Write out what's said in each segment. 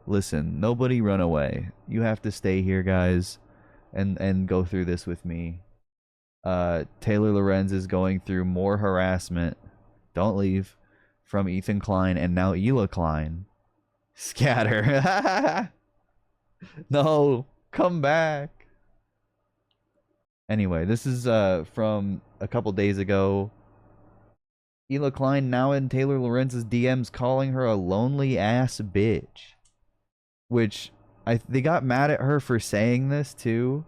listen, nobody run away. You have to stay here, guys, and go through this with me. Taylor Lorenz is going through more harassment. Don't leave. From Ethan Klein and now Hila Klein. Scatter. No, come back. Anyway, this is from a couple days ago. Hila Klein now in Taylor Lorenz's DMs calling her a lonely ass bitch. Which they got mad at her for saying this too.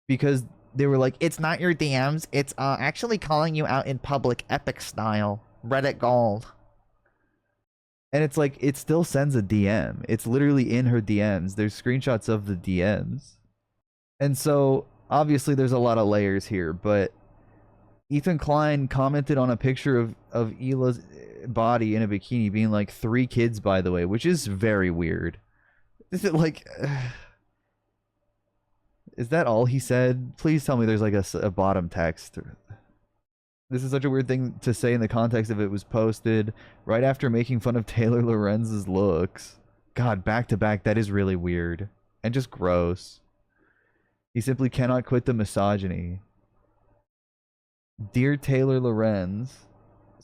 Because they were like, it's not your DMs, it's actually calling you out in public, epic style. Reddit gold. And it's like, it still sends a DM. It's literally in her DMs. There's screenshots of the DMs. And so, obviously there's a lot of layers here, but Ethan Klein commented on a picture of Hila's body in a bikini being like 3 kids, by the way, which is very weird. Is it like... Is that all he said? Please tell me there's like a bottom text. This is such a weird thing to say in the context of it was posted right after making fun of Taylor Lorenz's looks. God, back to back, that is really weird. And just gross. He simply cannot quit the misogyny. Dear Taylor Lorenz.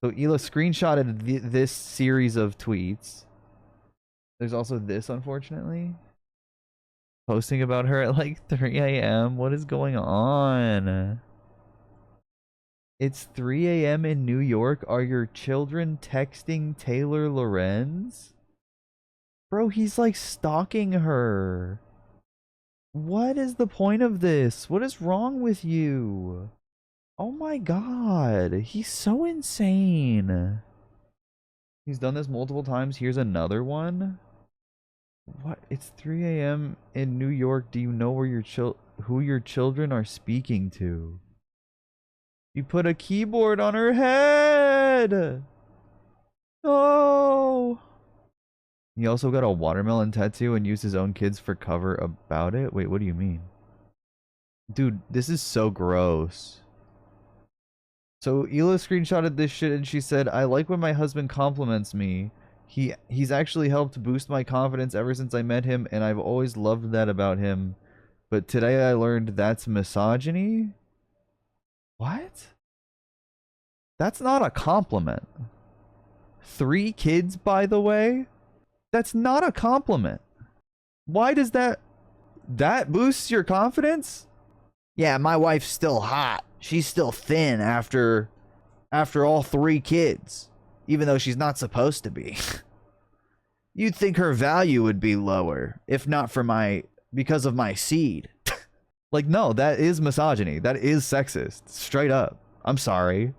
So Hila screenshotted this series of tweets. There's also this, unfortunately. Posting about her at like 3 a.m. What is going on? It's 3 a.m. in New York. Are your children texting Taylor Lorenz? Bro, he's like stalking her. What is the point of this? What is wrong with you? Oh my god. He's so insane. He's done this multiple times. Here's another one. What? It's 3 a.m. in New York. Do you know where who your children are speaking to? You put a keyboard on her head! Oh! He also got a watermelon tattoo and used his own kids for cover about it? Wait, what do you mean? Dude, this is so gross. So Hila screenshotted this shit and she said, I like when my husband compliments me. He's actually helped boost my confidence ever since I met him, and I've always loved that about him. But today I learned that's misogyny? What? That's not a compliment. 3 kids, by the way? That's not a compliment. Why does that boosts your confidence? Yeah, my wife's still hot. She's still thin after all 3 kids, even though she's not supposed to be. You'd think her value would be lower, if not for because of my seed. Like, no, that is misogyny. That is sexist. Straight up. I'm sorry.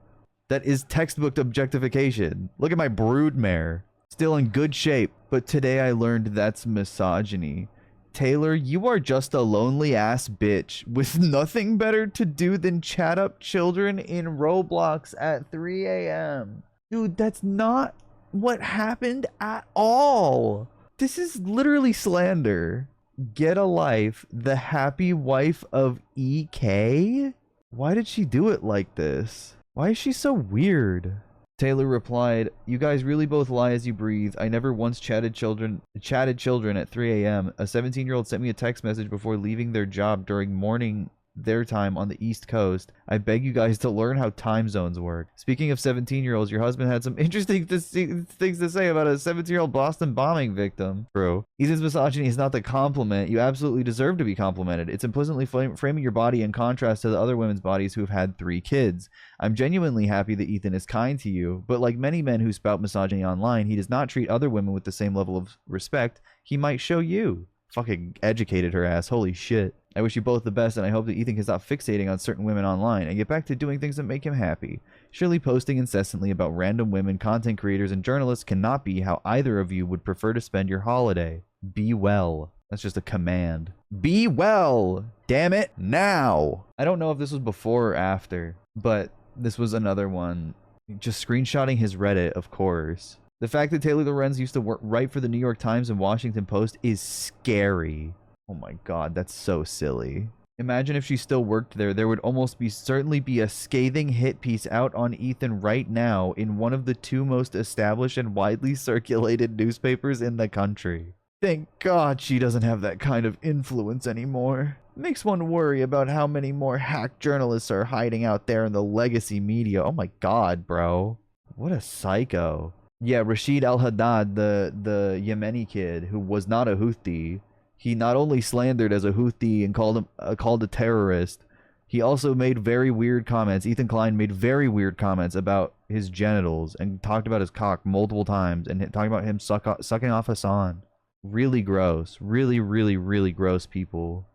That is textbook objectification. Look at my broodmare. Still in good shape. But today I learned that's misogyny. Taylor, you are just a lonely ass bitch with nothing better to do than chat up children in Roblox at 3 a.m. Dude, that's not what happened at all. This is literally slander. Get a life, the happy wife of EK? Why did she do it like this? Why is she so weird? Taylor replied, you guys really both lie as you breathe. I never once chatted children at 3 a.m. A 17-year-old sent me a text message before leaving their job during morning their time on the East Coast. I beg you guys to learn how time zones work. Speaking of 17-year-olds, your husband had some interesting things to say about a 17-year-old Boston bombing victim. True. Ethan's misogyny is not the compliment. You absolutely deserve to be complimented. It's implicitly framing your body in contrast to the other women's bodies who have had 3 kids. I'm genuinely happy that Ethan is kind to you, but like many men who spout misogyny online, he does not treat other women with the same level of respect he might show you. Fucking educated her ass. Holy shit. I wish you both the best, and I hope that Ethan can stop fixating on certain women online and get back to doing things that make him happy. Surely posting incessantly about random women, content creators, and journalists cannot be how either of you would prefer to spend your holiday. Be well. That's just a command. Be well! Damn it, now! I don't know if this was before or after, but this was another one. Just screenshotting his Reddit, of course. The fact that Taylor Lorenz used to write for the New York Times and Washington Post is scary. Oh my god, that's so silly. Imagine if she still worked there. There would almost certainly be a scathing hit piece out on Ethan right now in one of the 2 most established and widely circulated newspapers in the country. Thank God she doesn't have that kind of influence anymore. Makes one worry about how many more hack journalists are hiding out there in the legacy media. Oh my God, bro. What a psycho. Yeah, Rashid Al-Haddad, the Yemeni kid who was not a Houthi, he not only slandered as a Houthi and called a terrorist, he also made very weird comments. Ethan Klein made very weird comments about his genitals and talked about his cock multiple times and talking about him sucking off Hassan. Really gross. Really, really, really gross people.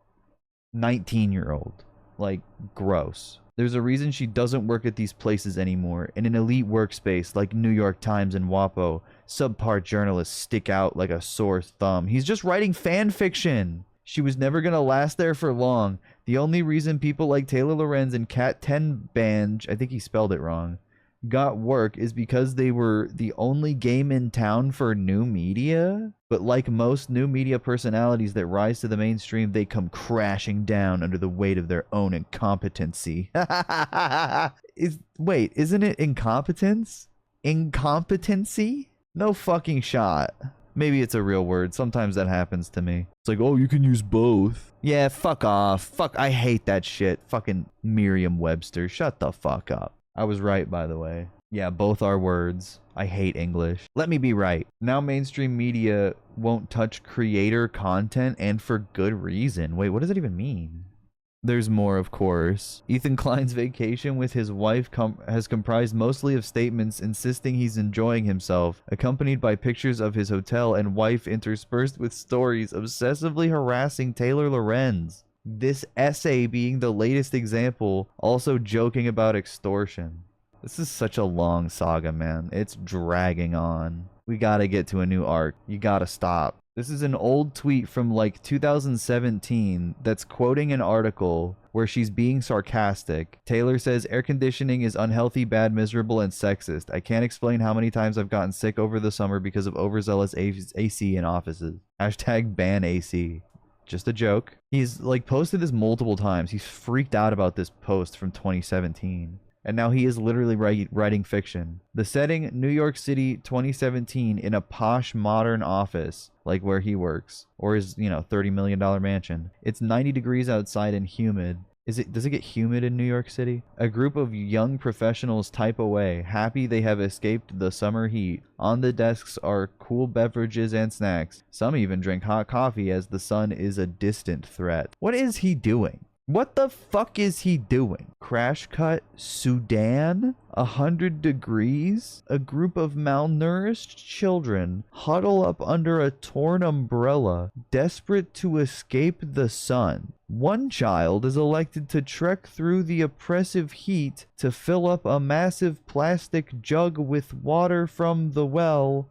19-year-old. Like, gross. There's a reason she doesn't work at these places anymore. In an elite workspace like New York Times and WAPO, subpar journalists stick out like a sore thumb. He's just writing fan fiction. She was never gonna last there for long. The only reason people like Taylor Lorenz and Kat Tenbange, I think he spelled it wrong, got work is because they were the only game in town for new media. But like most new media personalities that rise to the mainstream, they come crashing down under the weight of their own incompetency. Wait, isn't it incompetence? Incompetency? No fucking shot. Maybe it's a real word. Sometimes that happens to me. It's like, oh, you can use both. Yeah, fuck off. Fuck, I hate that shit. Fucking Merriam-Webster. Shut the fuck up. I was right, by the way. Yeah, both are words. I hate English. Let me be right. Now mainstream media won't touch creator content, and for good reason. Wait, what does it even mean? There's more, of course. Ethan Klein's vacation with his wife has comprised mostly of statements insisting he's enjoying himself, accompanied by pictures of his hotel and wife interspersed with stories obsessively harassing Taylor Lorenz. This essay being the latest example, also joking about extortion. This is such a long saga, man. It's dragging on. We gotta get to a new arc. You gotta stop. This is an old tweet from like 2017 that's quoting an article where she's being sarcastic. Taylor says, air conditioning is unhealthy, bad, miserable, and sexist. I can't explain how many times I've gotten sick over the summer because of overzealous AC in offices. Hashtag ban AC. Just a joke. He's like posted this multiple times. He's freaked out about this post from 2017. And now he is literally writing fiction. The setting, New York City 2017 in a posh modern office, like where he works, or his, $30 million mansion. It's 90 degrees outside and humid. Does it get humid in New York City? A group of young professionals type away, happy they have escaped the summer heat. On the desks are cool beverages and snacks. Some even drink hot coffee as the sun is a distant threat. What is he doing? What the fuck is he doing? Crash cut Sudan? 100 degrees? A group of malnourished children huddle up under a torn umbrella, desperate to escape the sun. One child is elected to trek through the oppressive heat to fill up a massive plastic jug with water from the well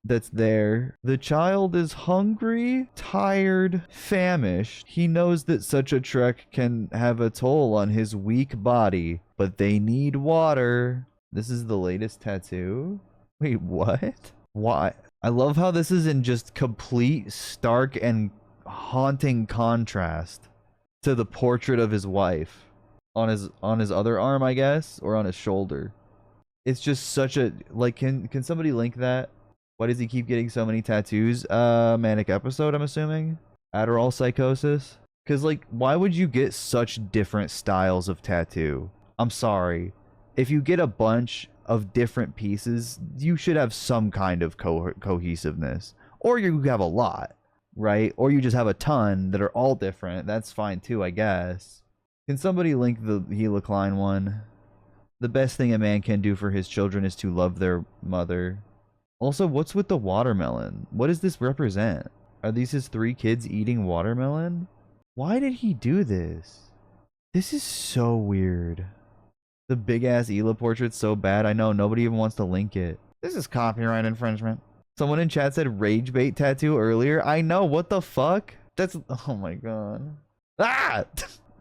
that's there. The child is hungry, tired, famished. He knows that such a trek can have a toll on his weak body, but they need water. This is the latest tattoo? Wait, what? Why? I love how this is in just complete, stark, and haunting contrast to the portrait of his wife on his other arm, I guess, or on his shoulder. It's just such a, like, can somebody link that? Why does he keep getting so many tattoos? Manic episode, I'm assuming? Adderall psychosis? Because, like, why would you get such different styles of tattoo? I'm sorry. If you get a bunch of different pieces, you should have some kind of cohesiveness. Or you have a lot, right? Or you just have a ton that are all different. That's fine too, I guess. Can somebody link the Gila Klein one? The best thing a man can do for his children is to love their mother. Also, what's with the watermelon? What does this represent? Are these his 3 kids eating watermelon? Why did he do this? This is so weird. The big-ass Hila portrait's so bad, I know, nobody even wants to link it. This is copyright infringement. Someone in chat said rage bait tattoo earlier. I know, what the fuck? That's, oh my god. Ah!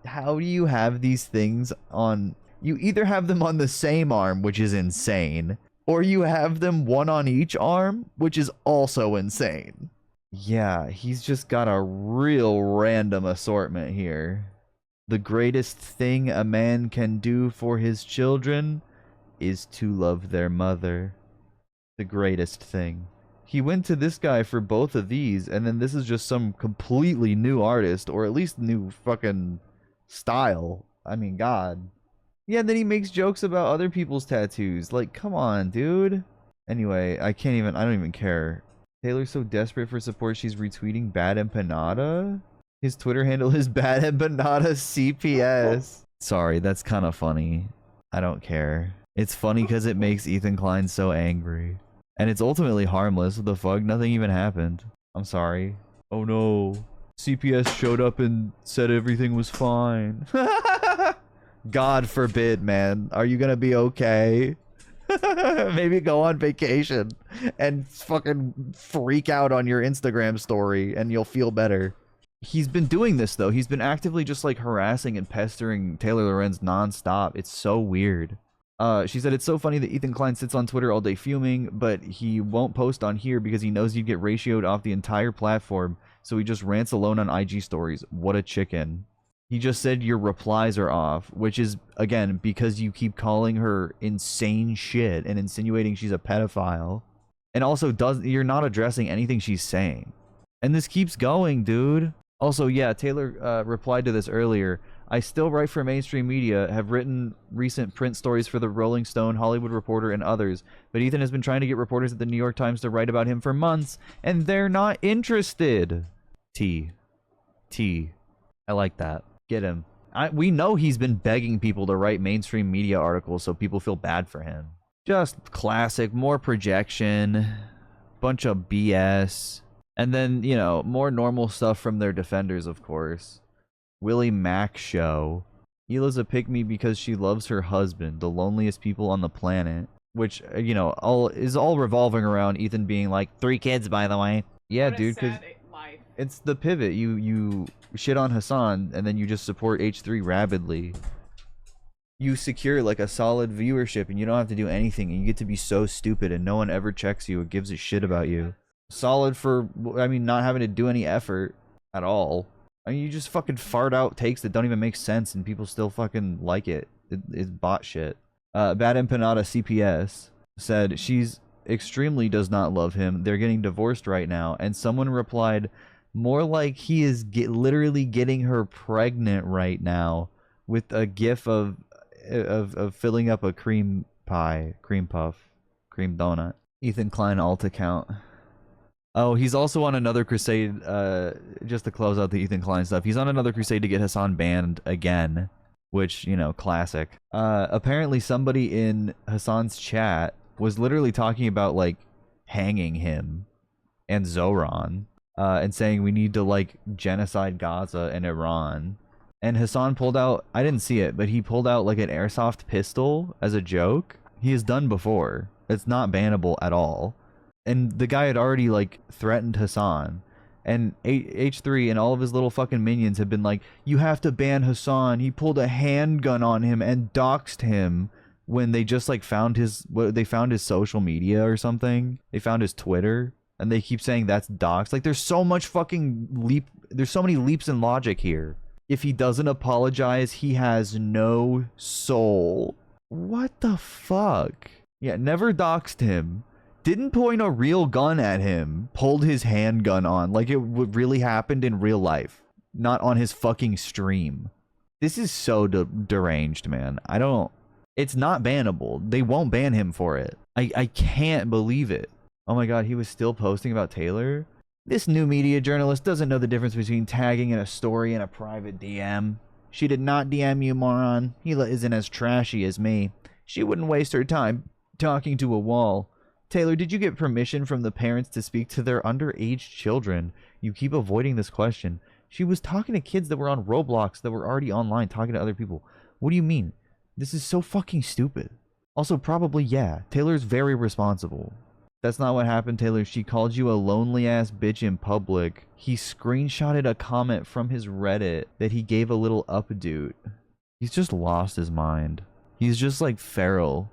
How do you have these things on... You either have them on the same arm, which is insane, or you have them one on each arm, which is also insane. Yeah, he's just got a real random assortment here. The greatest thing a man can do for his children is to love their mother. The greatest thing. He went to this guy for both of these, and then this is just some completely new artist, or at least new fucking style. I mean, God. Yeah, and then he makes jokes about other people's tattoos. Like, come on, dude. Anyway, I don't even care. Taylor's so desperate for support, she's retweeting Bad Empanada? His Twitter handle is Bad Empanada CPS. Sorry, that's kind of funny. I don't care. It's funny because it makes Ethan Klein so angry. And it's ultimately harmless. What the fuck? Nothing even happened. I'm sorry. Oh no. CPS showed up and said everything was fine. God forbid, man. Are you gonna be okay? Maybe go on vacation and fucking freak out on your Instagram story and you'll feel better. He's been doing this though. He's been actively just like harassing and pestering Taylor Lorenz nonstop. It's so weird. She said it's so funny that Ethan Klein sits on Twitter all day fuming, but he won't post on here because he knows he'd get ratioed off the entire platform, so he just rants alone on IG stories. What a chicken. He just said your replies are off, which is, again, because you keep calling her insane shit and insinuating she's a pedophile. And also, you're not addressing anything she's saying. And this keeps going, dude. Also, yeah, Taylor replied to this earlier. I still write for mainstream media, have written recent print stories for the Rolling Stone, Hollywood Reporter, and others, but Ethan has been trying to get reporters at the New York Times to write about him for months, and they're not interested. T. I like that. Get him. We know he's been begging people to write mainstream media articles so people feel bad for him. Just classic, more projection, bunch of BS, and then, you know, more normal stuff from their defenders, of course. Willie Mack show. Hila's a pick-me because she loves her husband, the loneliest people on the planet. Which, you know, is all revolving around Ethan being like, 3 kids, by the way. Yeah, dude, because it's the pivot. You shit on Hassan, and then you just support H3 rabidly. You secure, like, a solid viewership, and you don't have to do anything, and you get to be so stupid, and no one ever checks you or gives a shit about you. Solid for, I mean, not having to do any effort at all. I mean, you just fucking fart out takes that don't even make sense and people still fucking like it. It's bot shit. Bad Empanada CPS said she's extremely does not love him. They're getting divorced right now. And someone replied, more like he is literally getting her pregnant right now with a gif of filling up a cream pie, cream puff, cream donut. Ethan Klein alt account. Oh, he's also on another crusade, just to close out the Ethan Klein stuff. He's on another crusade to get Hassan banned again, which, you know, classic. Apparently somebody in Hassan's chat was literally talking about, like, hanging him and Zoran, and saying we need to, like, genocide Gaza and Iran. And Hassan pulled out, I didn't see it, but he pulled out, like, an airsoft pistol as a joke. He has done before. It's not bannable at all. And the guy had already, like, threatened Hassan. And H3 and all of his little fucking minions have been like, you have to ban Hassan. He pulled a handgun on him and doxed him when they just, like, found his social media or something. They found his Twitter. And they keep saying that's doxed. Like, there's so much fucking there's so many leaps in logic here. If he doesn't apologize, he has no soul. What the fuck? Yeah, never doxed him. Didn't point a real gun at him, pulled his handgun on like it really happened in real life, not on his fucking stream. This is so deranged, man. It's not bannable. They won't ban him for it. I can't believe it. Oh my god, he was still posting about Taylor? This new media journalist doesn't know the difference between tagging in a story and a private DM. She did not DM you, moron. Hila isn't as trashy as me. She wouldn't waste her time talking to a wall. Taylor, did you get permission from the parents to speak to their underage children? You keep avoiding this question. She was talking to kids that were on Roblox that were already online talking to other people. What do you mean? This is so fucking stupid. Also, probably, yeah, Taylor's very responsible. That's not what happened, Taylor. She called you a lonely-ass bitch in public. He screenshotted a comment from his Reddit that he gave a little updoot. He's just lost his mind. He's just like feral.